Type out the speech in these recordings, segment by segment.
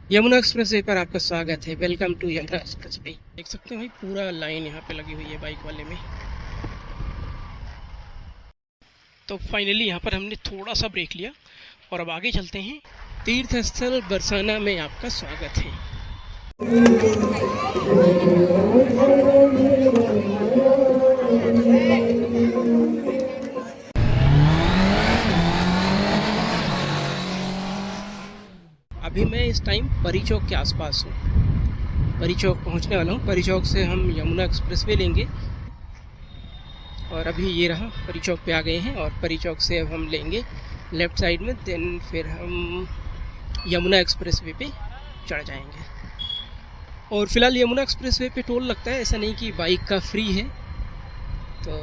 Yamuna express way पर आपका स्वागत है। Welcome to Yamuna expressway. देख सकते हैं भाई, पूरा लाइन यहाँ पे लगी हुई है बाइक वाले में। तो फाइनली यहाँ पर हमने थोड़ा सा ब्रेक लिया और अब आगे चलते हैं। तीर्थ स्थल बरसाना में आपका स्वागत है। अभी मैं इस टाइम परी चौक के आसपास हूँ। परी चौक पहुँचने वाला हूँ। परी चौक से हम यमुना एक्सप्रेस वे लेंगे और अभी ये रहा, परी चौक पे आ गए हैं। और परी चौक से अब हम लेंगे लेफ़्ट साइड में, देन फिर हम यमुना एक्सप्रेस वे पे चढ़ जाएंगे। और फिलहाल यमुना एक्सप्रेस वे पे टोल लगता है, ऐसा नहीं कि बाइक का फ्री है। तो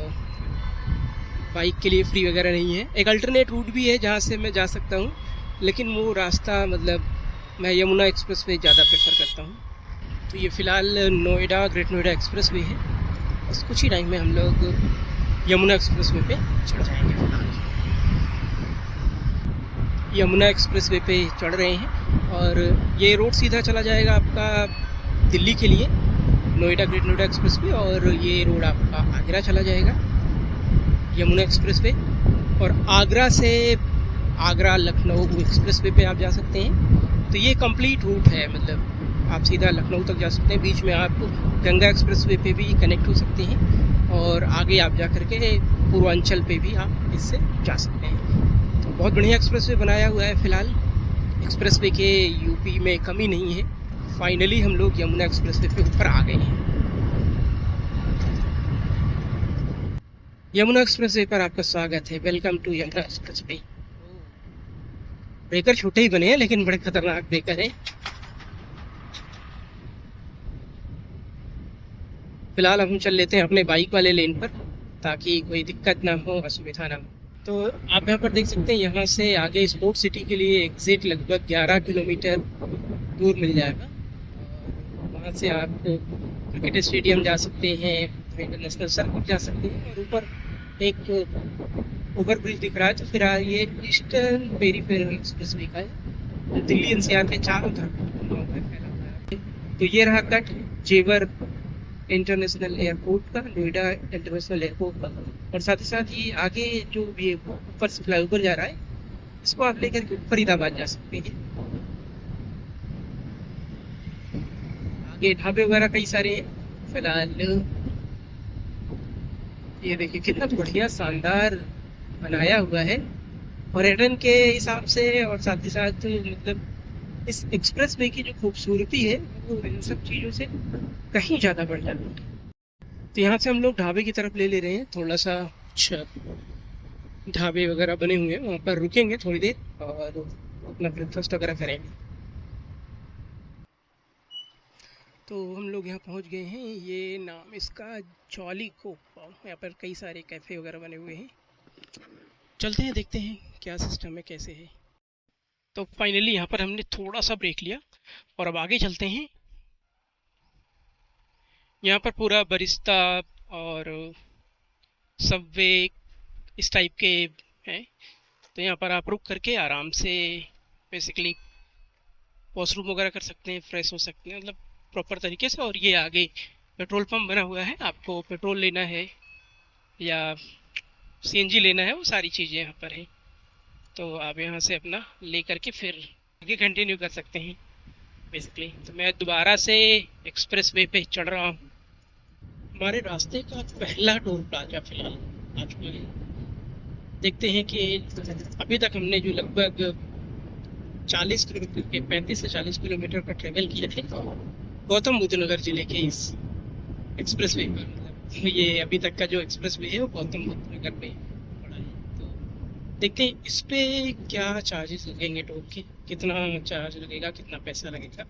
बाइक के लिए फ्री वगैरह नहीं है। एक अल्टरनेट रूट भी है जहाँ से मैं जा सकता हूँ, लेकिन वो रास्ता मैं यमुना एक्सप्रेस वे ज़्यादा प्रेफर करता हूँ। तो ये फ़िलहाल Noida, great Noida express way है। बस कुछ ही टाइम में हम लोग यमुना एक्सप्रेस वे पे चढ़ जाएंगे। यमुना एक्सप्रेस वे पे चढ़ रहे हैं और ये रोड सीधा चला जाएगा आपका दिल्ली के लिए, Noida great Noida express way. और ये रोड आपका आगरा चला जाएगा, यमुना एक्सप्रेस वे। और आगरा से आगरा लखनऊ एक्सप्रेस वे पे आप जा सकते हैं। तो ये कंप्लीट रूट है, आप सीधा लखनऊ तक जा सकते हैं। बीच में आप गंगा एक्सप्रेस वे पे भी कनेक्ट हो सकते हैं और आगे आप जा कर के पूर्वांचल पे भी आप इससे जा सकते हैं। तो बहुत बढ़िया एक्सप्रेस वे बनाया हुआ है। फ़िलहाल एक्सप्रेस वे के यूपी में कमी नहीं है। फाइनली हम लोग यमुना एक्सप्रेस वे पे ऊपर आ गए हैं। यमुना एक्सप्रेस वे पर आपका स्वागत है। Welcome to Yamuna expressway. Breaker छोटे ही बने हैं लेकिन बड़े खतरनाक ब्रेकर हैं। फिलहाल हम चल लेते हैं अपने बाइक वाले लेन पर, ताकि कोई दिक्कत ना हो, असुविधा ना हो। तो आप यहाँ पर देख सकते हैं, यहाँ से आगे स्पोर्ट्स सिटी के लिए एग्जिट लगभग 11 किलोमीटर दूर मिल जाएगा। वहाँ से आप क्रिकेट स्टेडियम जा सकते हैं, इंटरनेशनल सर्किट जा सकते हैं। और ऊपर एक ओवर ब्रिज दिख रहा है। तो फिर ये ईस्टर्न पेरीफेरल एक्सप्रेस वे का है, दिल्ली एनसीआर के चारों तरफ फैला हुआ है। तो ये रहा कट जेवर इंटरनेशनल एयरपोर्ट का, नोएडा इंटरनेशनल एयरपोर्ट का। और साथ ही साथ ये आगे जो ये ऊपर से फ्लाईओवर जा रहा है, इसको आप लेकर के फरीदाबाद जा सकते हैं। आगे ढाबे वगैरह कई सारे हैं। फिलहाल ये देखिए कितना बढ़िया शानदार बनाया हुआ है पर्यटन के हिसाब से। और साथ ही साथ इस एक्सप्रेस वे की जो खूबसूरती है वो इन सब चीज़ों से कहीं ज़्यादा बढ़ जाती है। तो यहाँ से हम लोग ढाबे की तरफ ले रहे हैं। थोड़ा सा ढाबे वगैरह बने हुए हैं, वहाँ पर रुकेंगे थोड़ी देर और अपना ब्रेकफास्ट वगैरह करेंगे। तो हम लोग यहाँ पहुँच गए हैं। ये नाम इसका जॉली कोक। यहाँ पर कई सारे कैफ़े वगैरह बने हुए हैं। चलते हैं, देखते हैं क्या सिस्टम है, कैसे है। तो फाइनली यहाँ पर हमने थोड़ा सा ब्रेक लिया और अब आगे चलते हैं। यहाँ पर पूरा बरिस्ता और सबवे इस टाइप के हैं। तो यहाँ पर आप रुक करके आराम से बेसिकली वॉशरूम वगैरह कर सकते हैं, फ्रेश हो सकते हैं, प्रॉपर तरीके से। और ये आगे पेट्रोल पंप बना हुआ है, आपको पेट्रोल लेना है या सीएनजी लेना है, वो सारी चीज़ें यहाँ पर हैं। तो आप यहाँ से अपना ले करके फिर आगे कंटिन्यू कर सकते हैं बेसिकली। तो मैं दोबारा से एक्सप्रेस वे पे चढ़ रहा हूँ। हमारे रास्ते का पहला टोल प्लाजा फिलहाल आ चुका है। देखते हैं कि अभी तक हमने जो लगभग 40 किलोमीटर के 35 से 40 किलोमीटर का ट्रेवल किया थे गौतम बुद्ध नगर जिले के इस एक्सप्रेस वे पर। ये अभी तक का जो एक्सप्रेस वे है वो गौतम बुद्ध नगर में पड़ा है। तो देखते हैं इस पे क्या चार्जेस लगेंगे, टोल के कितना चार्ज लगेगा, कितना पैसा लगेगा।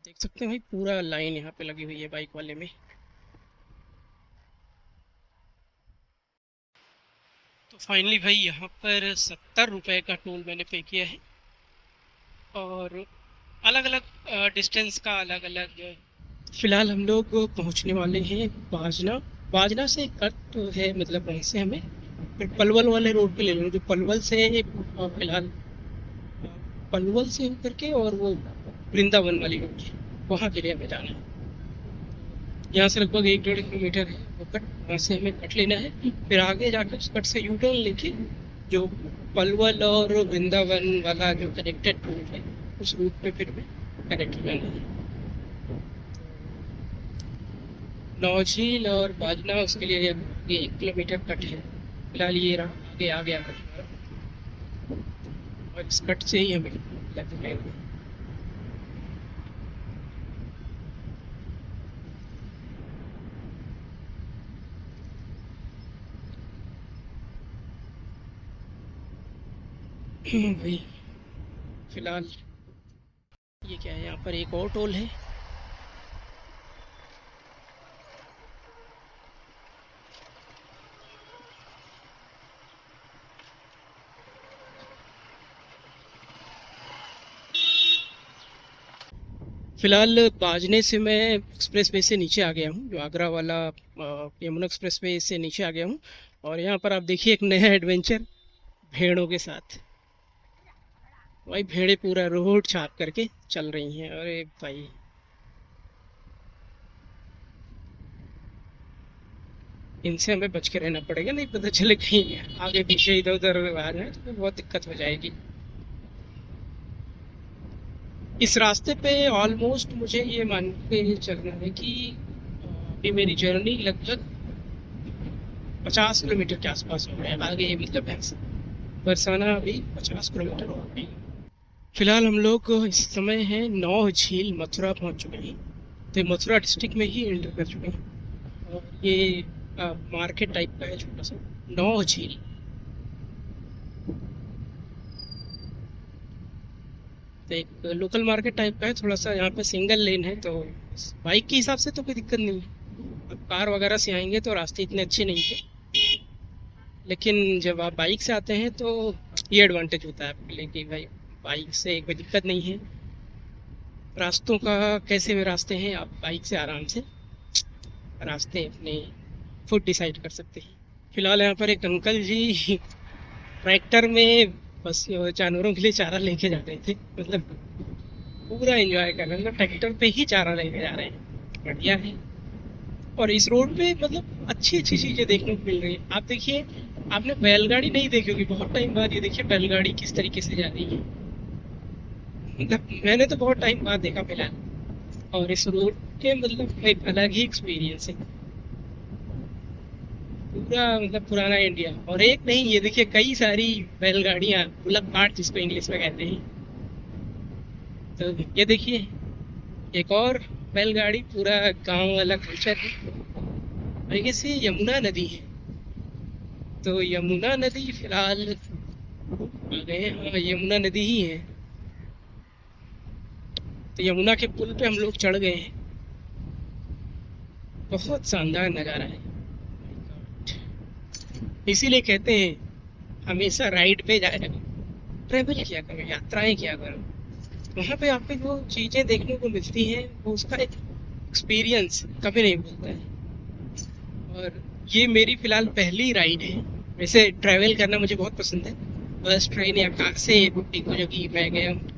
देख सकते हैं भाई, पूरा लाइन यहाँ पे लगी हुई है बाइक वाले में। तो फाइनली भाई यहाँ पर 70 रुपये का टोल मैंने पे किया है। और अलग अलग डिस्टेंस का अलग अलग। फिलहाल हम लोग पहुँचने वाले हैं बाजना। बाजना से कट है, वहीं से हमें फिर पलवल वाले रोड पे ले लेंगे। जो पलवल से फिलहाल पलवल से होकर के और वो वृंदावन वाली रोड वहाँ के लिए हमें जाना है। यहाँ से लगभग 1-1.5 किलोमीटर है वो कट, वहाँ से हमें कट लेना है। फिर आगे जाकर उस कट से यू टर्न लेके जो पलवल और वृंदावन वाला जो कनेक्टेड रूट है उस रूट पे फिर हमें कनेक्ट करना है। नौझील और बाजना उसके लिए ये 1 किलोमीटर कट है। फिलहाल ये रहा आगे आ गया कट हमारा, और इस कट से ही हमें लेफ्ट लेंगे। भाई फिलहाल ये क्या है, यहाँ पर एक और टोल है। फिलहाल बाजने से मैं एक्सप्रेस वे से नीचे आ गया हूँ, जो आगरा वाला यमुना एक्सप्रेस वे से नीचे आ गया हूँ। और यहाँ पर आप देखिए एक नया एडवेंचर भेड़ों के साथ। भाई भेड़ें पूरा रोड छाप करके चल रही हैं। अरे भाई इनसे हमें बच के रहना पड़ेगा, नहीं पता चले कहीं आगे पीछे इधर उधर आ जाए तो बहुत दिक्कत हो जाएगी। इस रास्ते पे ऑलमोस्ट मुझे ये मान के चलना है कि अभी मेरी जर्नी लगभग 50 किलोमीटर के आसपास हो गया है। आगे मतलब है बरसाना अभी 50 किलोमीटर हो गई। फिलहाल हम लोग इस समय हैं नौ झील मथुरा पहुंच चुके हैं। तो मथुरा डिस्ट्रिक्ट में ही एंटर कर चुके हैं। और ये मार्केट टाइप का है छोटा सा नौ झील। तो एक लोकल मार्केट टाइप का है, थोड़ा सा यहाँ पे सिंगल लेन है, तो बाइक के हिसाब से तो कोई दिक्कत नहीं है। अब कार वगैरह से आएंगे तो रास्ते इतने अच्छे नहीं थे, लेकिन जब आप बाइक से आते हैं तो ये एडवांटेज होता है आपके लिए कि भाई बाइक से कोई दिक्कत नहीं है। रास्तों का कैसे भी रास्ते हैं, आप बाइक से आराम से रास्ते अपने खुद डिसाइड कर सकते हैं। फिलहाल यहाँ पर एक अंकल जी ट्रैक्टर में बस जानवरों के लिए चारा लेके जा रहे थे, मतलब पूरा एंजॉय कर रहे हैं, मतलब ट्रैक्टर पे ही चारा लेके जा रहे हैं। बढ़िया है। और इस रोड पे मतलब अच्छी अच्छी चीज़ें देखने को मिल रही है। आप देखिए, आपने बैलगाड़ी नहीं देखी होगी बहुत टाइम बाद, ये देखिए बैलगाड़ी किस तरीके से जा रही है। मतलब मैंने तो बहुत टाइम बाद देखा फिलहाल। और इस रोड के मतलब एक अलग ही एक्सपीरियंस है। पूरा मतलब पुराना इंडिया। और एक नहीं, ये देखिए कई सारी बैलगाड़ियाँ, बुलक कार्ट जिसको इंग्लिश में कहते हैं। तो ये देखिए एक और बैलगाड़ी, पूरा गांव वाला कल्चर है। और ये से यमुना नदी है। तो यमुना नदी फिलहाल आ गए हैं, हाँ यमुना नदी ही है। तो यमुना के पुल पे हम लोग चढ़ गए हैं। बहुत शानदार नज़ारा है। इसीलिए कहते हैं हमेशा राइड पे जाया करो, ट्रैवल किया करो, यात्राएं किया करो। वहाँ पे आपको जो चीज़ें देखने को मिलती हैं वो उसका एक एक्सपीरियंस कभी नहीं भूलता है। और ये मेरी फ़िलहाल पहली राइड है। वैसे ट्रैवल करना मुझे बहुत पसंद है, बस ट्रेन या कार से एक जगह मैं गया हूँ।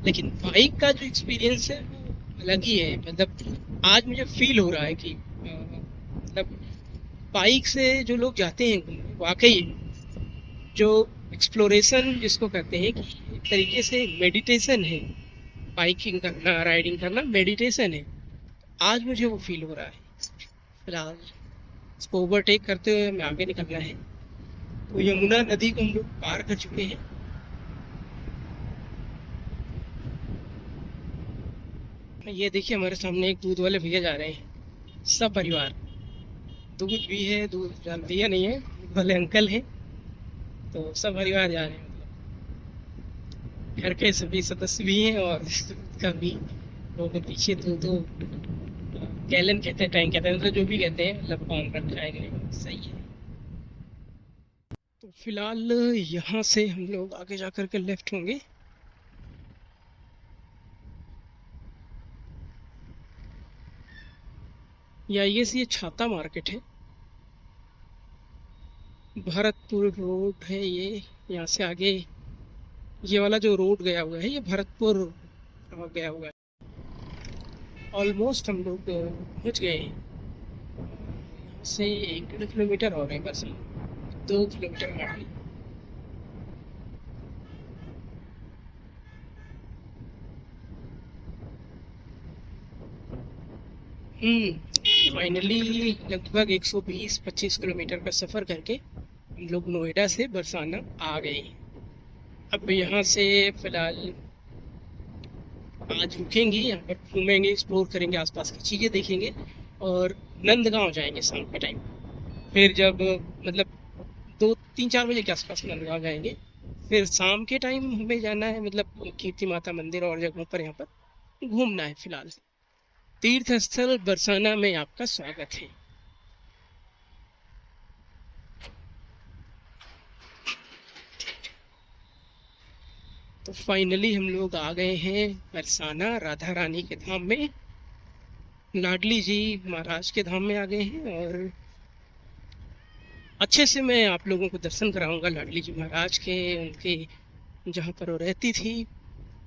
लेकिन बाइक का जो एक्सपीरियंस है वो अलग ही है। मतलब आज मुझे फील हो रहा है कि मतलब बाइक से जो लोग जाते हैं घूमने, वाकई जो एक्सप्लोरेशन जिसको कहते हैं कि एक तरीके से मेडिटेशन है। बाइकिंग करना, राइडिंग करना मेडिटेशन है। आज मुझे वो फील हो रहा है। फिलहाल इसको ओवरटेक करते हुए हमें आगे निकलना है। तो यमुना नदी को हम लोग पार कर चुके हैं। ये देखिए हमारे सामने एक दूध वाले भैया जा रहे हैं, सब परिवार। दूध भी है, दूध भैया नहीं है, दूध वाले अंकल हैं। तो सब परिवार जा रहे हैं, मतलब घर के सभी सदस्य भी हैं और का भी। लोगों के पीछे दो दो गैलन कहते हैं, टैंक कहते हैं, मतलब जो भी कहते हैं, मतलब ऑन रखा है। सही है। तो फिलहाल यहाँ से हम लोग आगे जा कर के लेफ्ट होंगे। या ये छाता मार्केट है, भरतपुर रोड है ये। यहाँ से आगे ये वाला जो रोड गया हुआ है ये भरतपुर गया हुआ है। ऑलमोस्ट हम लोग पहुँच गए हैं। यहाँ से 1 किलोमीटर और है बस, 2 किलोमीटर हार्डली। फाइनली लगभग 120-25 किलोमीटर का सफ़र करके हम लोग नोएडा से बरसाना आ गए हैं। अब यहाँ से फ़िलहाल आज रुकेंगे, यहाँ पर घूमेंगे, एक्सप्लोर करेंगे, आसपास की चीज़ें देखेंगे और नंदगांव जाएंगे शाम के टाइम। फिर जब मतलब 2-3-4 बजे के आसपास नंदगांव जाएंगे। फिर शाम के टाइम हमें जाना है मतलब कीर्ति माता मंदिर और जगहों पर यहाँ पर घूमना है। फिलहाल तीर्थ स्थल बरसाना में आपका स्वागत है। तो फाइनली हम लोग आ गए हैं बरसाना राधा रानी के धाम में, लाडली जी महाराज के धाम में आ गए हैं। और अच्छे से मैं आप लोगों को दर्शन कराऊंगा लाडली जी महाराज के, उनके जहाँ पर वो रहती थी,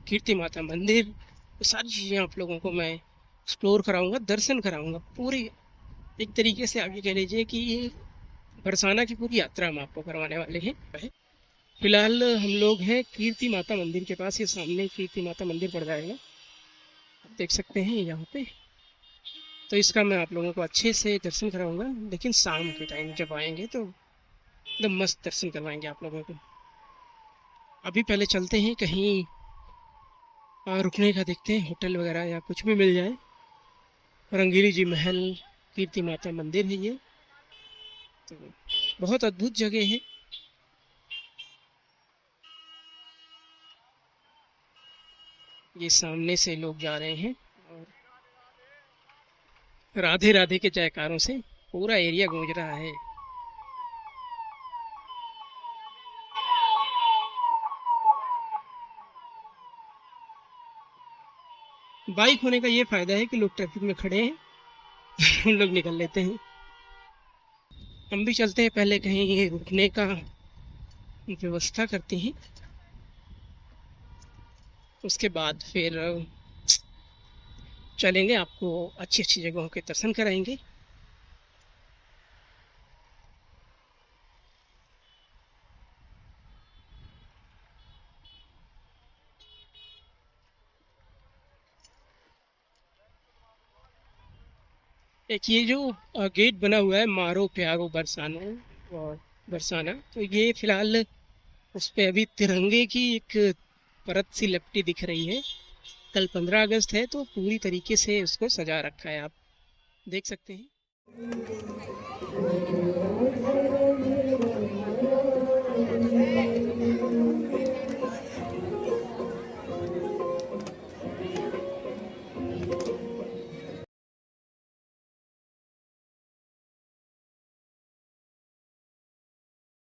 कीर्ति माता मंदिर, वो सारी चीज़ें आप लोगों को मैं एक्सप्लोर कराऊंगा, दर्शन कराऊंगा पूरी। एक तरीके से आप ये कह लीजिए कि ये बरसाना की पूरी यात्रा हम आपको करवाने वाले हैं। फिलहाल हम लोग हैं कीर्ति माता मंदिर के पास, ये सामने कीर्ति माता मंदिर पड़ जाएगा, आप देख सकते हैं यहाँ पे। तो इसका मैं आप लोगों को अच्छे से दर्शन कराऊंगा, लेकिन शाम के टाइम जब आएंगे तो एकदम मस्त दर्शन करवाएंगे आप लोगों को। अभी पहले चलते हैं कहीं रुकने का, देखते हैं होटल वगैरह या कुछ भी मिल जाए। रंगीली जी महल, कीर्ति माता मंदिर है ये, तो बहुत अद्भुत जगह है। ये सामने से लोग जा रहे हैं और राधे राधे के जयकारों से पूरा एरिया गूंज रहा है। बाइक होने का ये फायदा है कि लोग ट्रैफिक में खड़े हैं हम लोग निकल लेते हैं। हम भी चलते हैं, पहले कहीं रुकने का व्यवस्था करते हैं, उसके बाद फिर चलेंगे, आपको अच्छी अच्छी जगहों के दर्शन कराएंगे। एक ये जो गेट बना हुआ है मारो प्यारो बरसाना और बरसाना, तो ये फिलहाल उस पे अभी तिरंगे की एक परत सी लपटी दिख रही है। कल 15 अगस्त है तो पूरी तरीके से उसको सजा रखा है, आप देख सकते हैं।